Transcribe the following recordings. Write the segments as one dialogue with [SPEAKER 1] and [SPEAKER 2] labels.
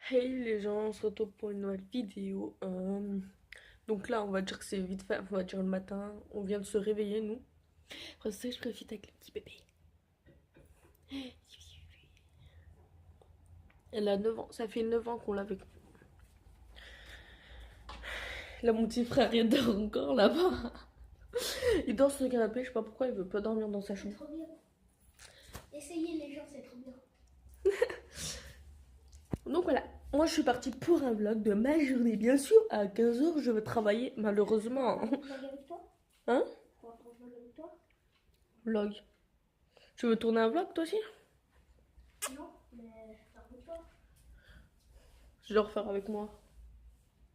[SPEAKER 1] Hey les gens, on se retrouve pour une nouvelle vidéo. Donc là, on va dire que c'est vite fait, on va dire le matin. On vient de se réveiller, nous. Après ça, je profite avec le petit bébé. Elle a 9 ans, ça fait 9 ans qu'on l'a avec nous. Là, mon petit frère, il dort encore là-bas. Il dort sur le canapé, je sais pas pourquoi, il veut pas dormir dans sa
[SPEAKER 2] C'est
[SPEAKER 1] chambre.
[SPEAKER 2] trop bien. Essayez les gens, c'est trop bien.
[SPEAKER 1] Donc voilà, moi je suis partie pour un vlog de ma journée. Bien sûr, à 15 h, je vais travailler, malheureusement.
[SPEAKER 2] On va vlog avec toi?
[SPEAKER 1] Hein?
[SPEAKER 2] On va faire un vlog avec toi?
[SPEAKER 1] Vlog. Tu veux tourner un vlog toi aussi?
[SPEAKER 2] Non, mais faire avec toi.
[SPEAKER 1] Je vais le refaire avec moi.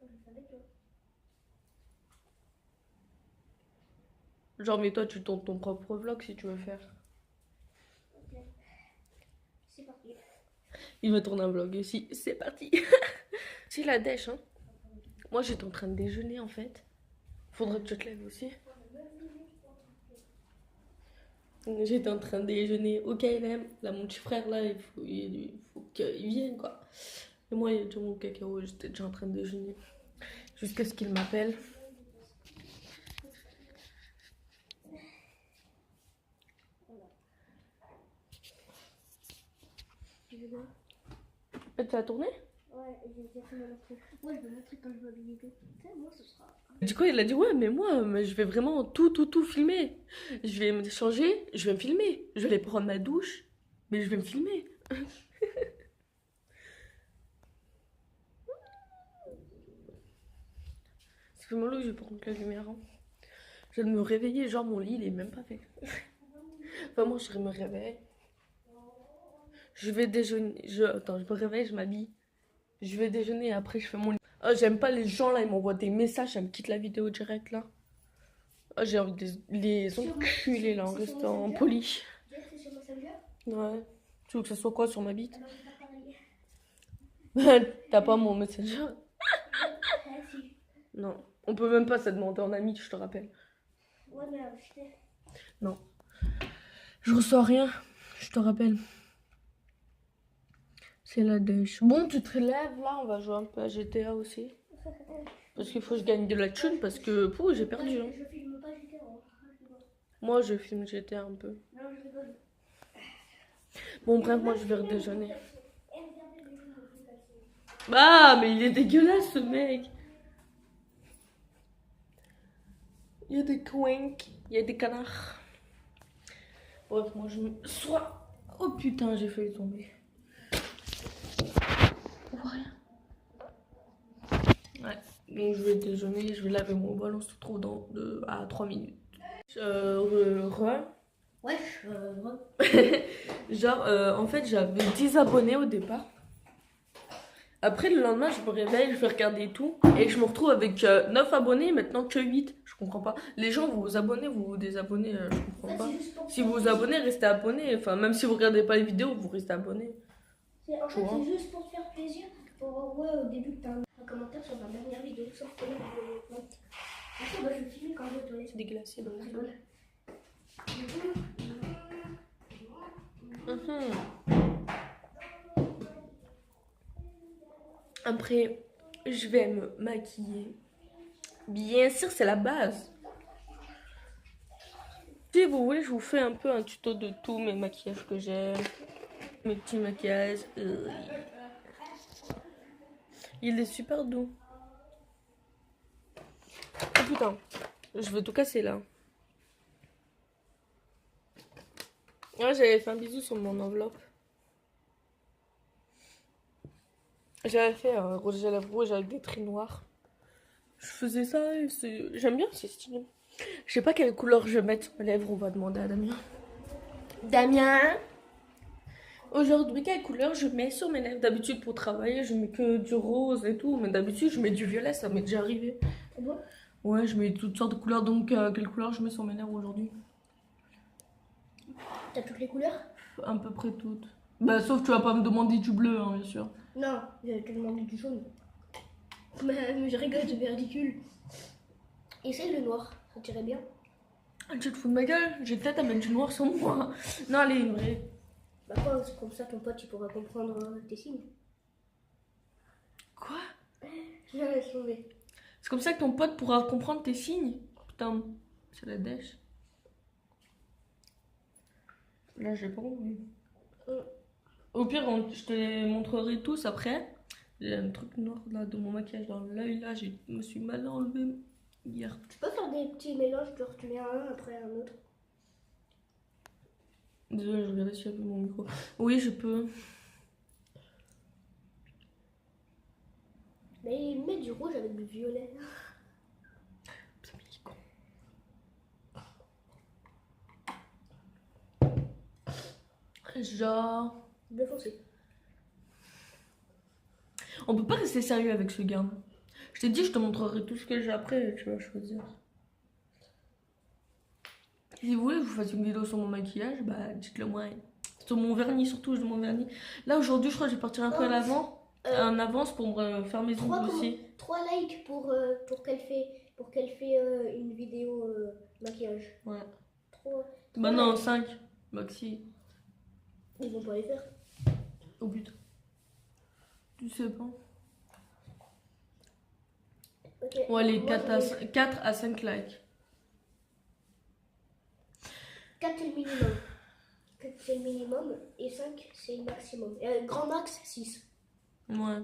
[SPEAKER 2] On va faire avec toi.
[SPEAKER 1] Genre, mais toi, tu tournes ton propre vlog si tu veux faire.
[SPEAKER 2] Ok. C'est parti.
[SPEAKER 1] Il va tourner un vlog aussi. C'est parti. C'est la dèche, hein. Moi, j'étais en train de déjeuner, en fait. Faudrait que tu te lèves aussi. J'étais en train de déjeuner au KLM. Là, mon petit frère, là, il faut qu'il vienne, quoi. Et moi, il y a déjà mon cacao. J'étais déjà en train de déjeuner. Jusqu'à ce qu'il m'appelle.
[SPEAKER 2] Tu veux bien?
[SPEAKER 1] Et tu as tourné?
[SPEAKER 2] Ouais, j'ai déjà fait mon truc. Moi, je vais montrer quand je vais habiller tout. Tu sais, moi, ce sera.
[SPEAKER 1] Du coup, il a dit, ouais, mais moi, mais je vais vraiment tout filmer. Je vais me changer, je vais me filmer. Je vais aller prendre ma douche, mais je vais me filmer. Ça fait mal, je vais prendre la lumière, hein. Je viens de me réveiller, genre mon lit, il est même pas fait. Enfin, moi, je me réveille. Je vais déjeuner. Attends, je me réveille, je m'habille. Je vais déjeuner et après, je fais mon lit. Oh, j'aime pas les gens là, ils m'envoient des messages, ça me quitte la vidéo direct là. Oh, j'ai envie de les enculer là en restant poli.
[SPEAKER 2] C'est sur Messenger?
[SPEAKER 1] Ouais. Tu veux que ça soit quoi sur ma bite?
[SPEAKER 2] Alors, c'est pas pareil.
[SPEAKER 1] T'as pas mon messenger?
[SPEAKER 2] Ah, si.
[SPEAKER 1] Non. On peut même pas se demander en ami, je te rappelle.
[SPEAKER 2] Ouais, mais je sais.
[SPEAKER 1] Non. Je reçois rien, je te rappelle. C'est la dèche. Bon, tu te relèves là, on va jouer un peu à GTA aussi. Parce qu'il faut que je gagne de la thune parce que pouh, j'ai perdu. Hein.
[SPEAKER 2] Je filme pas GTA.
[SPEAKER 1] Moi, je filme GTA un peu.
[SPEAKER 2] Non, je rigole.
[SPEAKER 1] Bon, bref, moi je vais redéjeuner. Ah, mais il est dégueulasse ce mec. Il y a des coinks, il y a des canards. Bref, moi je me sois. Oh putain, j'ai failli tomber. On voit rien. Ouais, donc je vais déjeuner, je vais laver mon bol, on se retrouve dans 2 à 3 minutes.
[SPEAKER 2] Wesh,
[SPEAKER 1] Genre, en fait, j'avais 10 abonnés au départ. Après, le lendemain, je me réveille, je vais regarder tout. Et je me retrouve avec 9 abonnés, maintenant que 8. Je comprends pas. Les gens, vous vous abonnez, vous vous désabonnez, je comprends pas. Si vous vous abonnez, restez abonnés. Enfin, même si vous regardez pas les vidéos, vous restez abonnés.
[SPEAKER 2] En fait, c'est juste pour te faire plaisir. Pour ouais, au début, que t'as un commentaire sur ma dernière vidéo. Sauf que là, après, bah, je vais filmer quand je vais aux toilettes.
[SPEAKER 1] C'est dégueulasse, donc.
[SPEAKER 2] Je rigole.
[SPEAKER 1] Après, je vais me maquiller. Bien sûr, c'est la base. Si vous voulez, je vous fais un peu un tuto de tous mes maquillages que j'ai. Mes petits maquillages. Il est super doux. Oh putain, je vais tout casser là. Ouais, j'avais fait un bisou sur mon enveloppe. J'avais fait un rouge à lèvres rouge avec des traits noirs. Je faisais ça et j'aime bien, c'est stylé. Je sais pas quelle couleur je vais mettre sur mes lèvres, on va demander à Damien. Damien, aujourd'hui, quelle couleur je mets sur mes lèvres? D'habitude, pour travailler, je mets que du rose et tout, mais d'habitude, je mets du violet, ça m'est déjà arrivé.
[SPEAKER 2] C'est bon?
[SPEAKER 1] Ouais, je mets toutes sortes de couleurs, donc quelle couleur je mets sur mes lèvres aujourd'hui?
[SPEAKER 2] T'as toutes les couleurs?
[SPEAKER 1] À peu près toutes. Bah, sauf tu vas pas me demander du bleu, hein, bien sûr.
[SPEAKER 2] Non, j'avais te demandé du jaune. Mais je rigole, c'est ridicule. Essaye le noir, ça tirait bien.
[SPEAKER 1] Ah, tu te fous de ma gueule? J'ai peut-être à mettre du noir sur moi. Non, allez, une vraie.
[SPEAKER 2] Bah quoi, c'est comme ça ton pote il pourra comprendre tes signes. Laisse tomber.
[SPEAKER 1] C'est comme ça que ton pote pourra comprendre tes signes. Putain, c'est la dèche. Là, j'ai pas compris. Au pire, je te les montrerai tous après. J'ai un truc noir là de mon maquillage dans l'œil. Là, je me suis mal enlevé hier.
[SPEAKER 2] Tu peux faire des petits mélanges, genre tu mets un après un autre.
[SPEAKER 1] Désolée, je regardais si j'avais mon micro. Oui, je peux.
[SPEAKER 2] Mais il met du rouge avec du violet.
[SPEAKER 1] Putain, mais il est con. Genre...
[SPEAKER 2] Bleu foncé.
[SPEAKER 1] On peut pas rester sérieux avec ce gars. Je t'ai dit, je te montrerai tout ce que j'ai après et tu vas choisir. Si vous voulez que je vous fasse une vidéo sur mon maquillage, bah dites-le moi. Sur mon vernis, surtout, mon vernis. Là, aujourd'hui, je crois que je vais partir un peu à l'avant. En avance pour me faire mes ongles aussi.
[SPEAKER 2] 3 likes pour qu'elle fait une vidéo maquillage.
[SPEAKER 1] Ouais.
[SPEAKER 2] 3.
[SPEAKER 1] Bah non, 5. Maxi.
[SPEAKER 2] Ils vont pas les faire.
[SPEAKER 1] Au but. Tu sais pas.
[SPEAKER 2] Okay.
[SPEAKER 1] Ouais, les
[SPEAKER 2] Moi,
[SPEAKER 1] 4 à 5 likes.
[SPEAKER 2] 4 c'est le minimum. 4 c'est le minimum et 5 c'est le maximum. Grand max 6.
[SPEAKER 1] Ouais.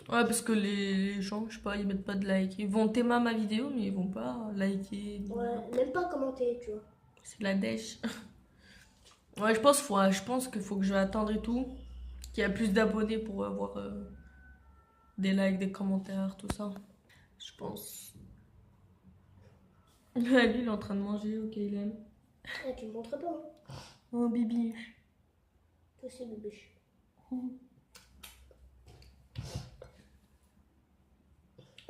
[SPEAKER 1] Ouais, parce que les gens, je sais pas, ils mettent pas de like. Ils vont t'aimer ma vidéo, mais ils vont pas liker.
[SPEAKER 2] Ouais, même pas commenter, tu vois.
[SPEAKER 1] C'est la dèche. Ouais, je pense qu'il faut que je vais attendre et tout. Qu'il y a plus d'abonnés pour avoir des likes, des commentaires, tout ça. Je pense. Lui, il est en train de manger, ok, il aime.
[SPEAKER 2] Ah, tu me montres pas. Hein.
[SPEAKER 1] Oh, bibi.
[SPEAKER 2] Toi, c'est bébé. Oh,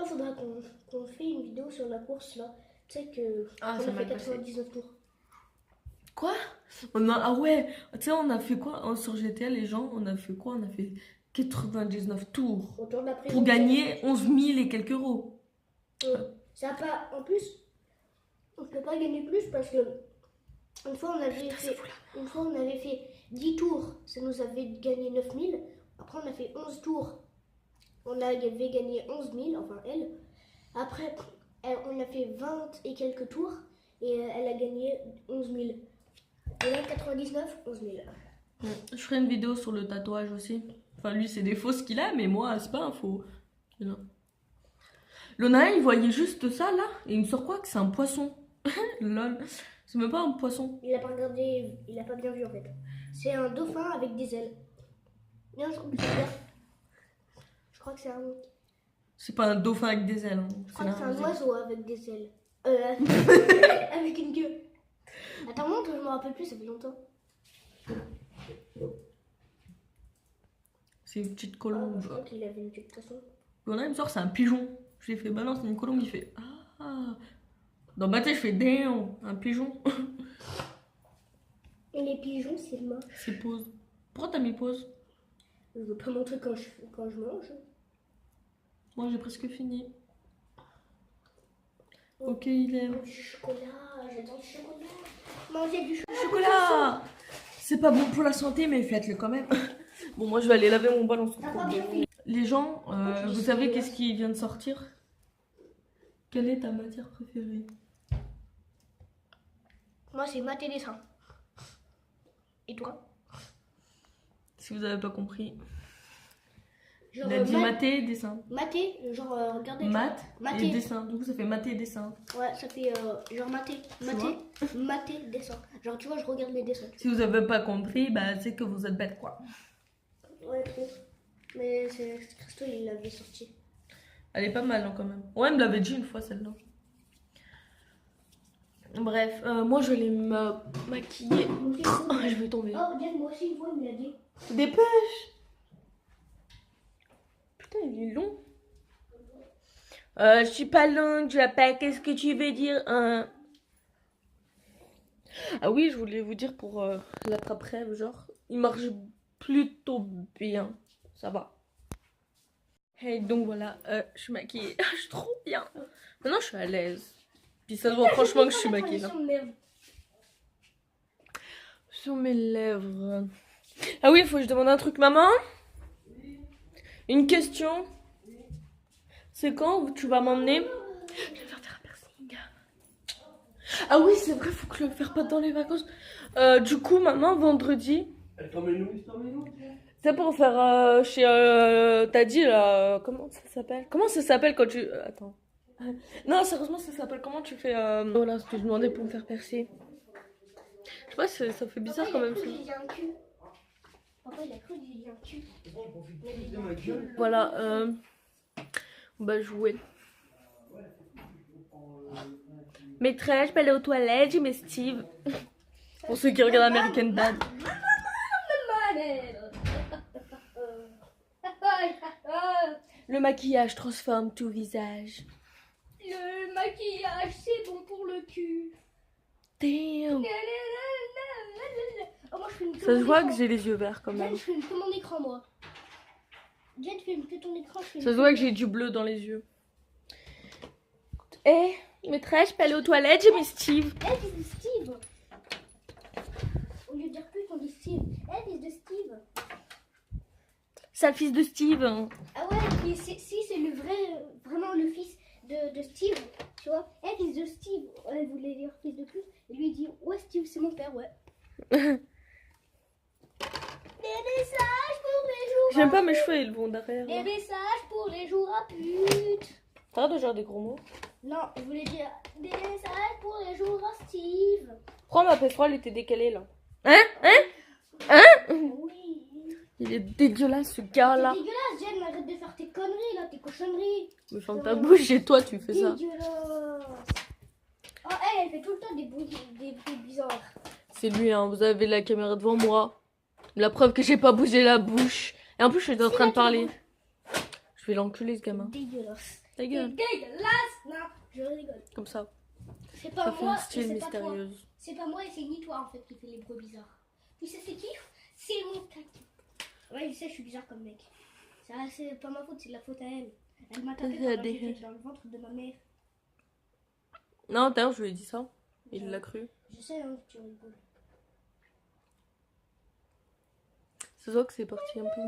[SPEAKER 2] faudra qu'on fait une vidéo sur la course là. Tu sais que
[SPEAKER 1] Ah,
[SPEAKER 2] on
[SPEAKER 1] ça
[SPEAKER 2] a
[SPEAKER 1] m'a
[SPEAKER 2] fait
[SPEAKER 1] passé.
[SPEAKER 2] 99 tours.
[SPEAKER 1] Quoi? Ah ouais, tu sais, on a fait quoi sur GTA, les gens? On a fait quoi? On a fait 99 tours.
[SPEAKER 2] Autour de la prison.
[SPEAKER 1] Pour gagner 11 000 et quelques euros.
[SPEAKER 2] Ça a pas. En plus, on peut pas gagner plus parce que une fois on avait fait 10 tours, ça nous avait gagné 9000. Après on a fait 11 tours, on avait gagné 11 000, enfin elle. Après on a fait 20 et quelques tours et elle a gagné 11 000. Et là 99, 11 000.
[SPEAKER 1] Je ferai une vidéo sur le tatouage aussi. Enfin, lui, c'est des fausses qu'il a, mais moi, c'est pas un faux. Lona, il voyait juste ça là, et il me sort quoi? Que c'est un poisson. Lol. C'est même pas un poisson.
[SPEAKER 2] Il a pas regardé, il a pas bien vu en fait. C'est un dauphin avec des ailes. Non, je trouve que c'est bien. Je crois que c'est un.
[SPEAKER 1] C'est pas un dauphin avec des ailes. Hein.
[SPEAKER 2] Je crois que c'est un oiseau avec des ailes. Avec une queue. Attends, montre, je me rappelle plus, ça fait longtemps.
[SPEAKER 1] C'est une petite colombe.
[SPEAKER 2] Je crois qu'il avait une queue de poisson.
[SPEAKER 1] Lona, il me sort, c'est un pigeon. Je lui ai fait, bah non, c'est une colombe. Il fait, ah. Dans ma tête, je fais, damn, un pigeon.
[SPEAKER 2] Et les pigeons, c'est moche.
[SPEAKER 1] C'est pause. Pourquoi t'as mis pause?
[SPEAKER 2] Je veux pas montrer quand je mange.
[SPEAKER 1] Moi, j'ai presque fini. Ok, il aime.
[SPEAKER 2] Du chocolat, j'adore du chocolat. Manger du
[SPEAKER 1] Chocolat! C'est pas bon pour la santé, mais faites-le quand même. Bon, moi, je vais aller laver mon bol en se retrouve. Les gens, vous savez qu'est-ce qui vient de sortir? Quelle est ta matière préférée?
[SPEAKER 2] Moi, c'est maths et dessin. Et toi?
[SPEAKER 1] Si vous avez pas compris.
[SPEAKER 2] Genre,
[SPEAKER 1] Il a dit mathé et dessin.
[SPEAKER 2] Mathé, genre, regardez.
[SPEAKER 1] Maths
[SPEAKER 2] Mathé.
[SPEAKER 1] et dessin. Du coup, ça fait mathé et dessin.
[SPEAKER 2] Ouais, ça fait genre mathé. Mathé, dessin. Genre, tu vois, je regarde les dessins.
[SPEAKER 1] Si vous avez pas compris, bah, c'est que vous êtes bête, quoi.
[SPEAKER 2] Ouais, trop. Mais c'est Christo, il l'avait sorti.
[SPEAKER 1] Elle est pas mal, hein, quand même. Ouais, elle me l'avait dit une fois, celle-là. Bref, moi, je vais aller me maquiller. Oh, je vais tomber.
[SPEAKER 2] Oh, regarde, moi aussi, une fois, il me l'a dit.
[SPEAKER 1] Dépêche! Putain, il est long. Je suis pas longue, je l'appelle. Qu'est-ce que tu veux dire? Ah oui, je voulais vous dire pour l'attrape-rêve, genre, il marche plutôt bien. Ça va. Hey, donc voilà, je suis maquillée. Je suis trop bien. Maintenant, je suis à l'aise. Puis ça se voit franchement que je suis maquillée. Là. Sur mes lèvres. Ah oui, il faut que je demande un truc, maman. Une question. C'est quand où tu vas m'emmener? Je vais faire un piercing. Ah oui, c'est vrai, faut que je le fasse pas dans les vacances. Du coup, maman, vendredi. C'est pour faire chez. T'as dit là. Comment ça s'appelle? Comment ça s'appelle quand tu. Attends. Non, sérieusement, ça s'appelle comment tu fais. Voilà ce que je demandais pour me faire percer. Je sais pas, ça fait bizarre quand même.
[SPEAKER 2] Papa, il a cru Papa, il a cru qu'il y a un cul.
[SPEAKER 1] Voilà, on va jouer. Maîtresse, je peux aller aux toilettes, j'ai mes Steve. Pour ceux qui regardent American Dad. Le maquillage transforme tout visage.
[SPEAKER 2] Le maquillage, c'est bon pour le cul.
[SPEAKER 1] Damn.
[SPEAKER 2] Oh, moi, je filme que
[SPEAKER 1] Ça se
[SPEAKER 2] mon
[SPEAKER 1] voit
[SPEAKER 2] écran.
[SPEAKER 1] que j'ai les yeux verts quand même.
[SPEAKER 2] Jen, je filme que mon écran, moi. Jen, filme que ton écran. Je filme
[SPEAKER 1] Ça se voit que j'ai du bleu dans les yeux. Eh, maîtresse, je peux aller aux toilettes, j'ai mes Steve.
[SPEAKER 2] Eh, fils de Steve. Au lieu de dire plus, on dit Steve. Eh, fils de Steve.
[SPEAKER 1] Sale fils de Steve.
[SPEAKER 2] Ah ouais, puis si c'est le vrai, vraiment le fils de Steve, tu vois. Eh, fils de Steve. Elle voulait dire fils de plus. Et lui, il dit, ouais, Steve, c'est mon père, ouais. Des messages pour les jours.
[SPEAKER 1] J'aime pas mes cheveux, ils vont derrière.
[SPEAKER 2] Des messages pour les jours à pute.
[SPEAKER 1] T'arrêtes de dire des gros mots.
[SPEAKER 2] Non, je voulais dire des messages pour les jours à Steve.
[SPEAKER 1] Pourquoi ma PS3 elle était décalée là?
[SPEAKER 2] Oui.
[SPEAKER 1] Il est dégueulasse ce gars là.
[SPEAKER 2] C'est dégueulasse, Jen, arrête de faire tes conneries là, tes cochonneries.
[SPEAKER 1] Mais ferme ta bouche et toi tu fais ça.
[SPEAKER 2] Dégueulasse. Oh, elle fait tout le temps des bruits bizarres.
[SPEAKER 1] C'est lui hein, vous avez la caméra devant moi. La preuve que j'ai pas bougé la bouche. Et en plus je suis en train de parler. Je vais l'enculer ce gamin.
[SPEAKER 2] Dégueulasse.
[SPEAKER 1] Ta gueule.
[SPEAKER 2] Dégueulasse. Non, je rigole.
[SPEAKER 1] Comme ça.
[SPEAKER 2] C'est pas
[SPEAKER 1] Ça fait
[SPEAKER 2] moi
[SPEAKER 1] un
[SPEAKER 2] et
[SPEAKER 1] style
[SPEAKER 2] c'est pas toi.
[SPEAKER 1] mystérieuse.
[SPEAKER 2] C'est pas moi et c'est ni toi en fait qui fait les bruits bizarres. Tu sais c'est qui? C'est mon caca. Ouais, je sais, je suis bizarre comme mec. Ça, c'est pas ma faute, c'est de la faute à elle. Elle m'a tapé quand j'étais dans le ventre de ma mère.
[SPEAKER 1] Non, d'ailleurs je lui ai dit ça. Il l'a cru.
[SPEAKER 2] Je sais hein, que tu rigoles.
[SPEAKER 1] C'est ça que c'est parti un peu.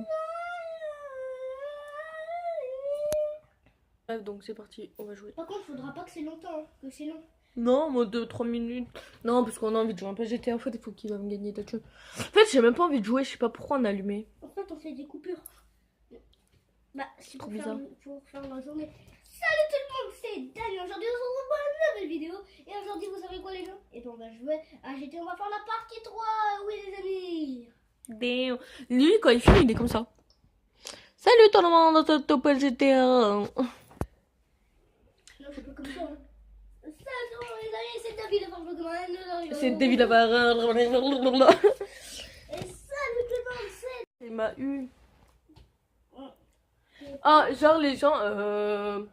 [SPEAKER 1] Bref, donc c'est parti, on va jouer.
[SPEAKER 2] Par contre, faudra pas que c'est longtemps, hein, que c'est long.
[SPEAKER 1] Non, moi 2-3 minutes. Non, parce qu'on a envie de jouer un peu GTA. En fait, il faut qu'il va me gagner de jeu. En fait, j'ai même pas envie de jouer. Je sais pas pourquoi on a allumé.
[SPEAKER 2] En fait, on fait des coupures. Bah, c'est
[SPEAKER 1] Trop
[SPEAKER 2] pour faire la journée. Salut tout le monde, c'est Daniel. Aujourd'hui, on se retrouve pour une nouvelle vidéo. Et aujourd'hui, vous savez quoi, les gens? Et ben, on va jouer à GTA. On va faire la partie 3. Oui, les amis.
[SPEAKER 1] Damn. Lui, quand il filme, il est comme ça. Salut tout le monde, c'est Top GTA.
[SPEAKER 2] Non, c'est pas comme ça. Hein. Salut les amis, c'est David de Pokémon.
[SPEAKER 1] C'est David Lavar.
[SPEAKER 2] Et salut tout le monde, c'est...
[SPEAKER 1] Il m'a eu. Ah, genre les gens.
[SPEAKER 2] Genre,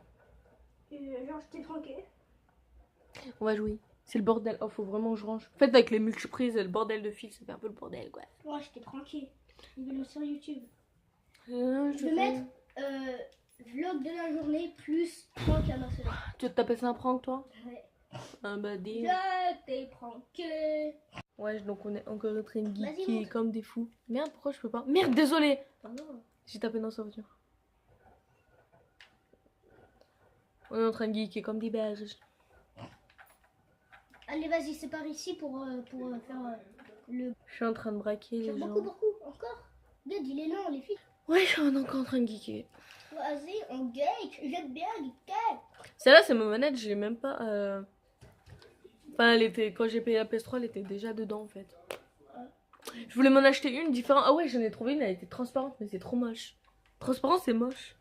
[SPEAKER 2] je t'ai tranquille.
[SPEAKER 1] On va jouer. C'est le bordel. Oh, faut vraiment que je range. En fait, avec les multiprises et le bordel de fil, ça fait un peu le bordel, quoi.
[SPEAKER 2] Moi, j'étais tranquille. Il veut le sur YouTube.
[SPEAKER 1] Je
[SPEAKER 2] vais mettre vlog de la journée plus prank à Marcelo.
[SPEAKER 1] Tu veux te taper ça un prank, toi?
[SPEAKER 2] Ouais.
[SPEAKER 1] Ah bah dis.
[SPEAKER 2] Je t'ai pranké.
[SPEAKER 1] Ouais, donc on est encore en train de
[SPEAKER 2] Vas-y,
[SPEAKER 1] geeker
[SPEAKER 2] montre.
[SPEAKER 1] comme des fous. Merde, pourquoi je peux pas? Merde, désolé.
[SPEAKER 2] Pardon.
[SPEAKER 1] J'ai tapé dans sa voiture. On est en train de geeker comme des berges.
[SPEAKER 2] Allez, vas-y, c'est par ici pour faire le...
[SPEAKER 1] Je suis en train de braquer les gens.
[SPEAKER 2] Beaucoup, encore. Regarde, il est lent, les filles.
[SPEAKER 1] Ouais, je suis encore en train de geeker.
[SPEAKER 2] Vas-y, on gate. J'aime bien geeker.
[SPEAKER 1] Celle-là, c'est ma manette, j'ai même pas... Enfin, elle était... quand j'ai payé la PS3, elle était déjà dedans, en fait. Je voulais m'en acheter une différente. Ah ouais, j'en ai trouvé une, elle était transparente, mais c'est trop moche. Transparent, c'est moche.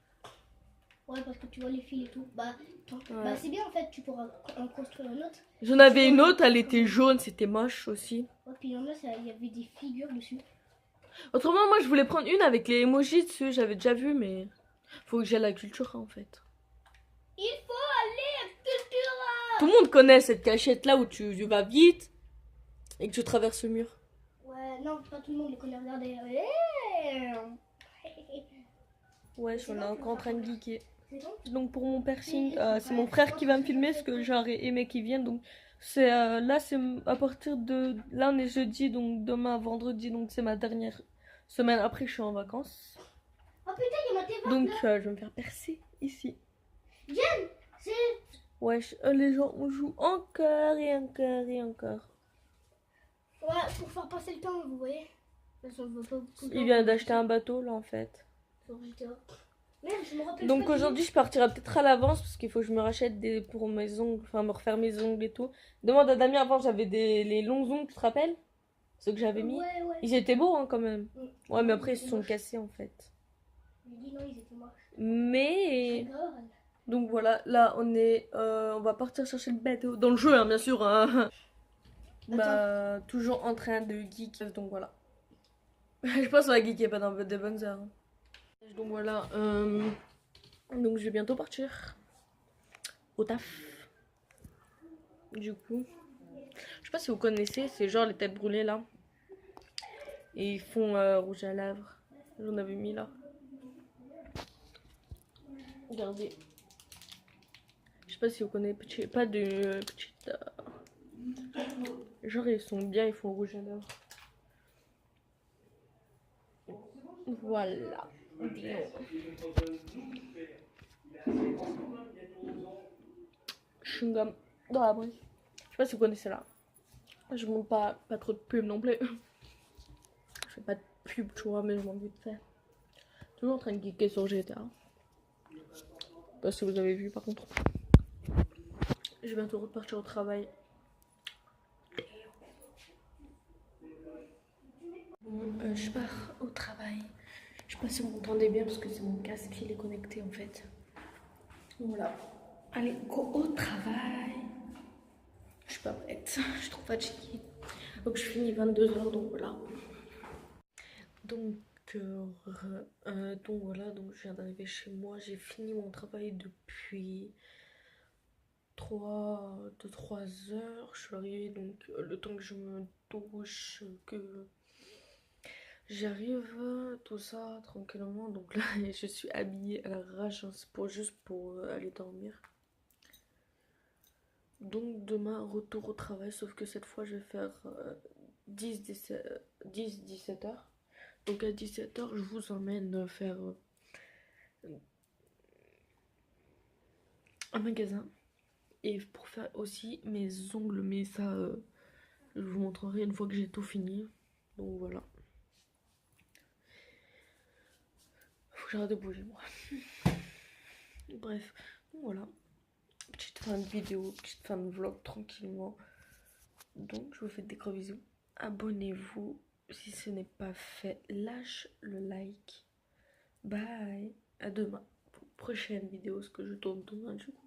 [SPEAKER 2] Ouais, parce que tu vois les fils et tout. Bah,
[SPEAKER 1] Ouais.
[SPEAKER 2] c'est bien, en fait, tu pourras en construire un autre.
[SPEAKER 1] J'en avais une autre, elle était jaune, c'était moche aussi.
[SPEAKER 2] Ouais, puis il y en a, il y avait des figures dessus.
[SPEAKER 1] Autrement, moi, je voulais prendre une avec les emojis dessus, j'avais déjà vu, mais... Faut que j'aille à la culture, en fait.
[SPEAKER 2] Il faut aller à Cultura.
[SPEAKER 1] Tout le monde connaît cette cachette-là où tu vas vite et que tu traverses le mur.
[SPEAKER 2] Ouais, non, pas tout le monde les connaît. Regardez.
[SPEAKER 1] Ouais, je suis encore en train de geeker.
[SPEAKER 2] C'est bon?
[SPEAKER 1] Donc pour mon piercing, c'est mon frère qui va me filmer parce que j'aurais aimé qu'il vienne. Donc c'est là, c'est à partir de... Là, on est jeudi, donc demain, vendredi, donc c'est ma dernière semaine. Après, je suis en vacances.
[SPEAKER 2] Oh putain, il y a ma TV.
[SPEAKER 1] Donc je vais me faire percer ici.
[SPEAKER 2] Jen, c'est...
[SPEAKER 1] Wesh, les gens, on joue encore et encore et encore.
[SPEAKER 2] Ouais, pour faire passer le temps, vous voyez. Parce qu'on veut pas beaucoup de
[SPEAKER 1] Il
[SPEAKER 2] temps.
[SPEAKER 1] vient d'acheter un bateau là en fait.
[SPEAKER 2] Sur GTA. Merde, je me rappelle
[SPEAKER 1] Donc
[SPEAKER 2] pas du
[SPEAKER 1] aujourd'hui je partirai peut-être à l'avance parce qu'il faut que je me rachète des pour mes ongles, enfin me refaire mes ongles et tout. Demande à Damien, avant j'avais les longs ongles, tu te rappelles? Ceux que j'avais
[SPEAKER 2] nom.
[SPEAKER 1] mis.
[SPEAKER 2] Ouais, ouais.
[SPEAKER 1] Ils étaient beaux hein, quand même. Ouais mais après ils se sont
[SPEAKER 2] moches.
[SPEAKER 1] cassés en fait.
[SPEAKER 2] J'ai dit non, ils étaient moches.
[SPEAKER 1] Mais
[SPEAKER 2] D'accord.
[SPEAKER 1] donc voilà, là on va partir chercher le bateau dans le jeu hein, bien sûr. Hein. Bah toujours en train de geek donc voilà. Je pense qu'on va geeker pas dans de bonnes heures. Hein. Donc voilà, donc je vais bientôt partir au taf. Du coup, je sais pas si vous connaissez, c'est genre les têtes brûlées là. Et ils font rouge à lèvres. J'en avais mis là. Regardez. Je sais pas si vous connaissez, pas de petite. Genre ils sont bien, ils font rouge à lèvres. Voilà. Chewing-gum dans la bouche. Je sais pas si vous connaissez là. Je montre pas trop de pub non plus. Je fais pas de pub, tu vois, mais je m'en envie de faire. Toujours en train de geeker sur GTA. Pas si vous avez vu par contre. Je vais bientôt repartir au travail. Bon, je pars au travail. Je sais pas si vous m'entendez bien parce que c'est mon casque qui est connecté en fait. Voilà. Allez, go au travail. Je suis pas prête. Je suis trop fatiguée. Donc je finis 22h, donc voilà. Donc voilà, donc je viens d'arriver chez moi. J'ai fini mon travail depuis 3 heures. Je suis arrivée, donc le temps que je me douche, que j'arrive, tout ça tranquillement. Donc là, je suis habillée à la rage, hein, c'est juste pour aller dormir. Donc demain, retour au travail, sauf que cette fois, je vais faire 10-17 heures. Donc à 17 heures, je vous emmène faire un magasin. Et pour faire aussi mes ongles, mais ça, je vous montrerai une fois que j'ai tout fini. Donc voilà. Faut que j'arrête de bouger, moi. Bref, donc voilà. Petite fin de vidéo, petite fin de vlog tranquillement. Donc je vous fais des gros bisous. Abonnez-vous si ce n'est pas fait. Lâche le like. Bye. À demain pour une prochaine vidéo, ce que je tourne demain du coup.